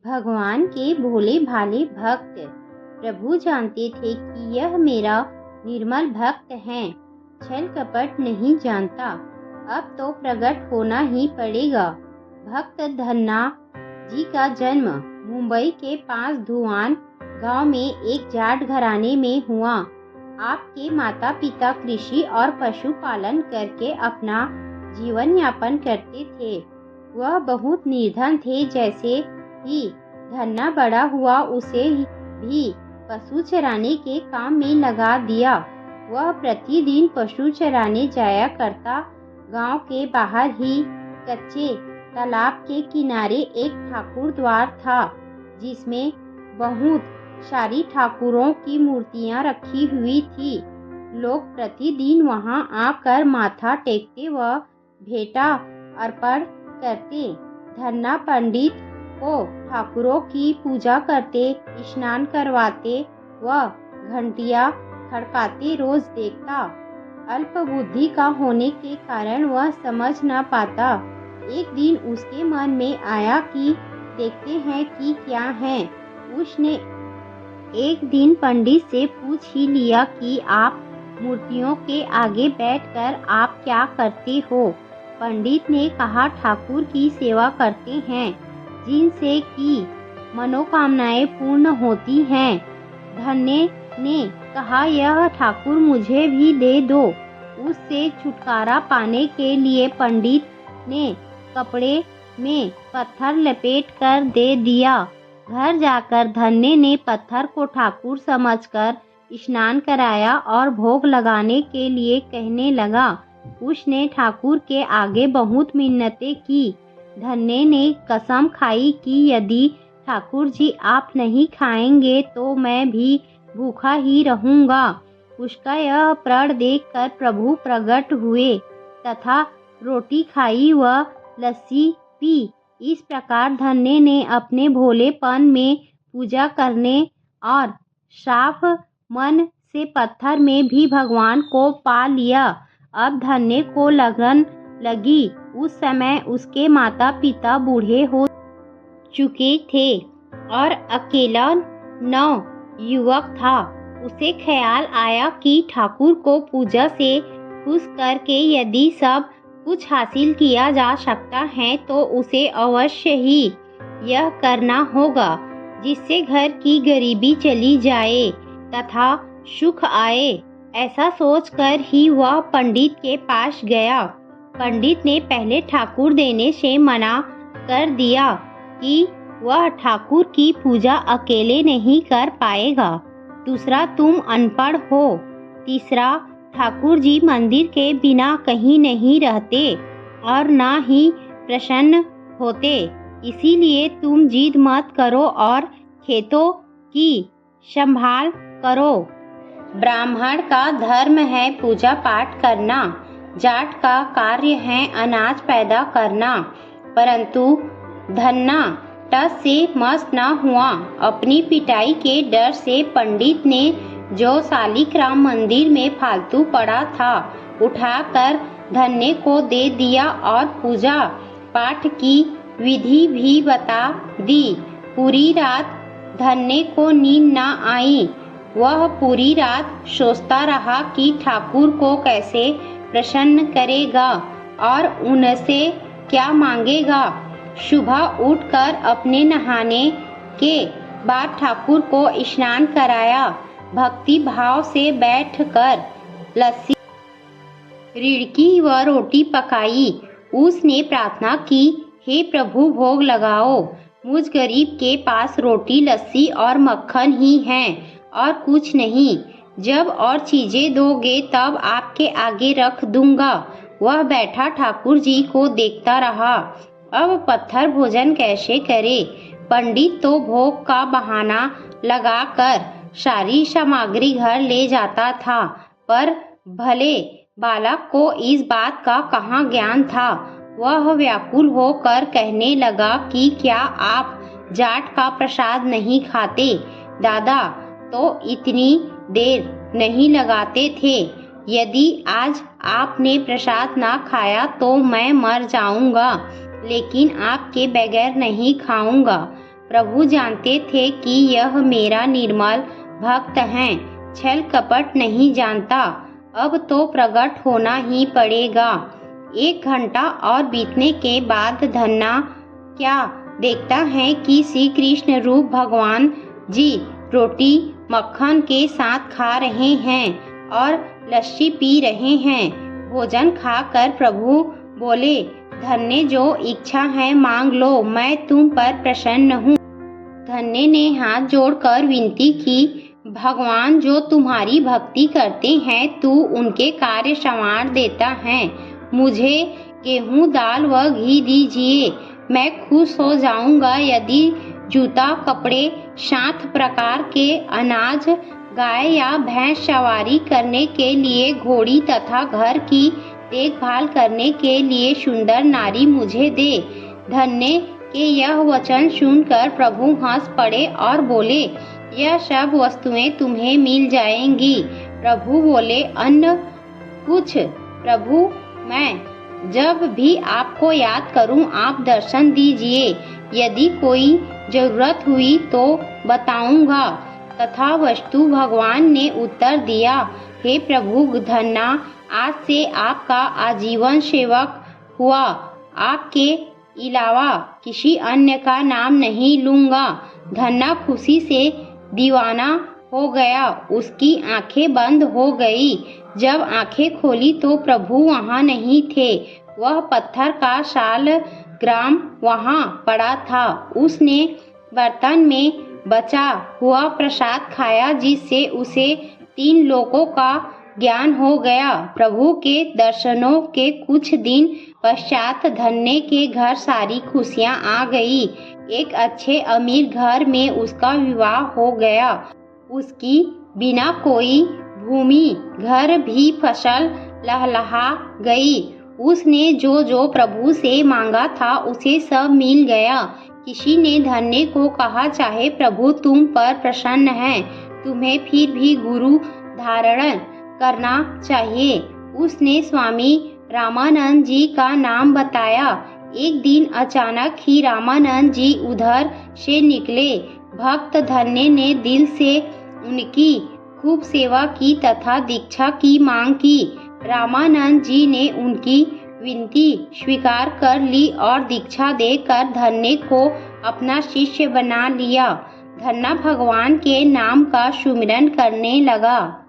भगवान के भोले भाले भक्त। प्रभु जानते थे कि यह मेरा निर्मल भक्त है, छल कपट नहीं जानता। अब तो प्रकट होना ही पड़ेगा। भक्त धन्ना जी का जन्म मुंबई के पास धुआन गांव में एक जाट घराने में हुआ। आपके माता पिता कृषि और पशुपालन करके अपना जीवन यापन करते थे। वह बहुत निर्धन थे। जैसे ही धन्ना बड़ा हुआ उसे भी पशु चराने के काम में लगा दिया। वह प्रतिदिन पशु चराने जाया करता। गांव के बाहर ही कच्चे तालाब के किनारे एक ठाकुर द्वार था, जिसमें बहुत सारी ठाकुरों की मूर्तियां रखी हुई थी। लोग प्रतिदिन वहां आकर माथा टेकते व भेंटा अर्पण करते। धन्ना पंडित को ठाकुरों की पूजा करते, स्नान करवाते व घंटियां खड़काते रोज देखता। अल्प बुद्धि का होने के कारण वह समझ न पाता। एक दिन उसके मन में आया कि देखते हैं कि क्या है। उसने एक दिन पंडित से पूछ ही लिया कि आप मूर्तियों के आगे बैठकर आप क्या करते हो। पंडित ने कहा, ठाकुर की सेवा करते हैं, जिनसे कि मनोकामनाएं पूर्ण होती हैं। धन्ने ने कहा, यह ठाकुर मुझे भी दे दो। उससे छुटकारा पाने के लिए पंडित ने कपड़े में पत्थर लपेट कर दे दिया। घर जाकर धन्ने ने पत्थर को ठाकुर समझकर स्नान कराया और भोग लगाने के लिए कहने लगा। उसने ठाकुर के आगे बहुत मिन्नतें की। धन्ने ने कसम खाई कि यदि ठाकुर जी आप नहीं खाएंगे तो मैं भी भूखा ही रहूंगा। उसका यह प्रण देखकर प्रभु प्रकट हुए तथा रोटी खाई व लस्सी पी। इस प्रकार धन्ने ने अपने भोलेपन में पूजा करने और साफ मन से पत्थर में भी भगवान को पा लिया। अब धन्ने को लगन लगी। उस समय उसके माता पिता बूढ़े हो चुके थे और अकेला नव युवक था। उसे ख्याल आया कि ठाकुर को पूजा से खुश करके यदि सब कुछ हासिल किया जा सकता है तो उसे अवश्य ही यह करना होगा, जिससे घर की गरीबी चली जाए तथा सुख आए। ऐसा सोचकर ही वह पंडित के पास गया। पंडित ने पहले ठाकुर देने से मना कर दिया कि वह ठाकुर की पूजा अकेले नहीं कर पाएगा। दूसरा, तुम अनपढ़ हो। तीसरा, ठाकुर जी मंदिर के बिना कहीं नहीं रहते और ना ही प्रसन्न होते, इसीलिए तुम जिद मत करो और खेतों की संभाल करो। ब्राह्मण का धर्म है पूजा पाठ करना, जाट का कार्य है अनाज पैदा करना। परंतु धन्ना टस से मस्त न हुआ। अपनी पिटाई के डर से पंडित ने जो शालिग्राम मंदिर में फालतू पड़ा था उठाकर धन्ने को दे दिया और पूजा पाठ की विधि भी बता दी। पूरी रात धन्ने को नींद न आई। वह पूरी रात सोचता रहा कि ठाकुर को कैसे प्रसन्न करेगा और उनसे क्या मांगेगा। सुबह उठकर अपने नहाने के बाद ठाकुर को स्नान कराया। भक्ति भाव से बैठकर लस्सी, रिड़की व रोटी पकाई। उसने प्रार्थना की, हे प्रभु भोग लगाओ। मुझ गरीब के पास रोटी लस्सी और मक्खन ही है और कुछ नहीं। जब और चीजें दोगे तब आपके आगे रख दूंगा। वह बैठा ठाकुर जी को देखता रहा। अब पत्थर भोजन कैसे करे। पंडित तो भोग का बहाना लगाकर सारी सामग्री घर ले जाता था, पर भले बालक को इस बात का कहाँ ज्ञान था। वह व्याकुल होकर कहने लगा कि क्या आप जाट का प्रसाद नहीं खाते? दादा तो इतनी देर नहीं लगाते थे। यदि आज आपने प्रसाद ना खाया तो मैं मर जाऊंगा, लेकिन आपके बगैर नहीं खाऊंगा। प्रभु जानते थे कि यह मेरा निर्मल भक्त है, छल कपट नहीं जानता। अब तो प्रकट होना ही पड़ेगा। 1 घंटा और बीतने के बाद धन्ना क्या देखता है कि श्री कृष्ण रूप भगवान जी रोटी मक्खन के साथ खा रहे हैं और लस्सी पी रहे हैं। भोजन खाकर प्रभु बोले, धन्य जो इच्छा है मांग लो, मैं तुम पर प्रसन्न हूँ। धन्य ने हाथ जोड़कर विनती की, भगवान जो तुम्हारी भक्ति करते हैं तू उनके कार्य संवार देता है। मुझे गेहूं दाल व घी दीजिए, मैं खुश हो जाऊंगा। यदि जूता कपड़े 7 प्रकार के अनाज, गाय या भैंस सवारी करने के लिए घोड़ी तथा घर की देखभाल करने के लिए सुंदर नारी मुझे दे। धन्य के यह वचन सुनकर प्रभु हंस पड़े और बोले, यह सब वस्तुएं तुम्हें मिल जाएंगी। प्रभु बोले, अन्य कुछ? प्रभु, मैं जब भी आपको याद करूं आप दर्शन दीजिए। यदि कोई जरूरत हुई तो बताऊंगा। तथा वस्तु भगवान ने उत्तर दिया, हे प्रभु, धन्ना आज से आपका आजीवन सेवक हुआ। आपके अलावा किसी अन्य का नाम नहीं लूंगा। धन्ना खुशी से दीवाना हो गया। उसकी आंखें बंद हो गई। जब आंखें खोली तो प्रभु वहां नहीं थे। वह पत्थर का शालग्राम वहां पड़ा था। उसने बर्तन में बचा हुआ प्रसाद खाया, जिससे उसे 3 लोकों का ज्ञान हो गया। प्रभु के दर्शनों के कुछ दिन पश्चात धन्य के घर सारी खुशियां आ गई। एक अच्छे अमीर घर में उसका विवाह हो गया। उसकी बिना कोई भूमि घर भी फसल लहलहा गई। उसने जो जो प्रभु से मांगा था उसे सब मिल गया। किसी ने धन्य को कहा, चाहे प्रभु तुम पर प्रसन्न हैं, तुम्हें फिर भी गुरु धारण करना चाहिए। उसने स्वामी रामानंद जी का नाम बताया। एक दिन अचानक ही रामानंद जी उधर से निकले। भक्त धन्य ने दिल से उनकी खूब सेवा की तथा दीक्षा की मांग की। रामानंद जी ने उनकी विनती स्वीकार कर ली और दीक्षा देकर धन्य को अपना शिष्य बना लिया। धन्ना भगवान के नाम का सुमिरन करने लगा।